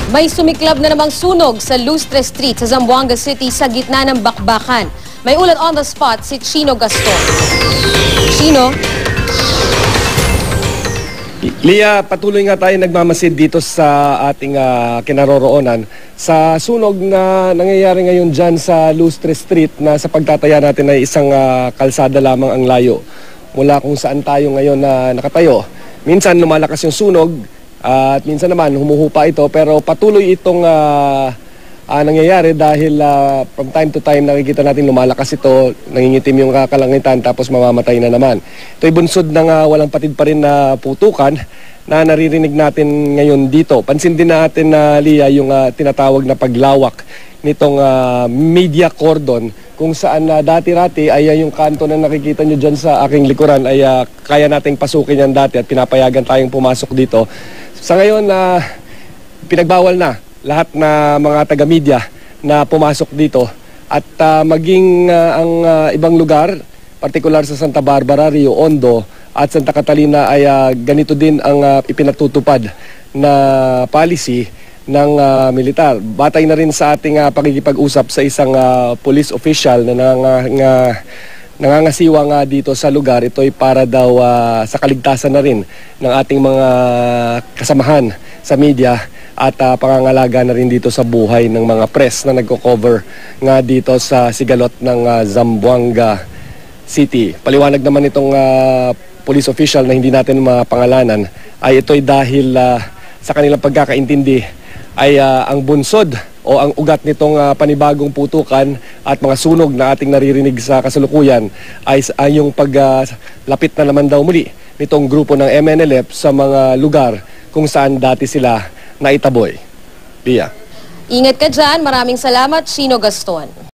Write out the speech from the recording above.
May sumiklab na namang sunog sa Lustre Street sa Zamboanga City sa gitna ng bakbakan. May ulat on the spot si Chino Gaston. Chino? Lia, patuloy nga tayo nagmamasid dito sa ating kinaroroonan sa sunog na nangyayari ngayon dyan sa Lustre Street na sa pagtataya natin ay isang kalsada lamang ang layo mula kung saan tayo ngayon na nakatayo. Minsan lumalakas yung sunog at minsan naman humuhupa ito, pero patuloy itong nangyayari dahil from time to time nakikita natin lumalakas ito, nangingitim yung kalangitan tapos mamamatay na naman. Ito'y bunsod ng walang patid pa rin na putukan na naririnig natin ngayon dito. Pansin din natin na Lia, yung tinatawag na paglawak nitong media cordon kung saan dati-rati ay yung kanto na nakikita nyo dyan sa aking likuran ay kaya nating pasukin yan dati at pinapayagan tayong pumasok dito. Sa ngayon, pinagbawal na lahat na mga taga-media na pumasok dito at maging ang ibang lugar, partikular sa Santa Barbara, Rio Hondo at Santa Catalina ay ganito din ang ipinatutupad na policy ng militar. Batay na rin sa ating pakikipag-usap sa isang police official na nangangasiwa nga dito sa lugar. Ito ay para daw sa kaligtasan na rin ng ating mga kasamahan sa media at pangangalaga na rin dito sa buhay ng mga press na nagko-cover nga dito sa sigalot ng Zamboanga City. Paliwanag naman itong police official na hindi natin mapangalanan ay ito'y dahil sa kanilang pagkakaintindi ay ang bunsod o ang ugat nitong panibagong putukan at mga sunog na ating naririnig sa kasalukuyan ay yung paglapit na naman daw muli nitong grupo ng MNLF sa mga lugar kung saan dati sila naitaboy. Lia. Ingat ka dyan. Maraming salamat, Chino Gaston.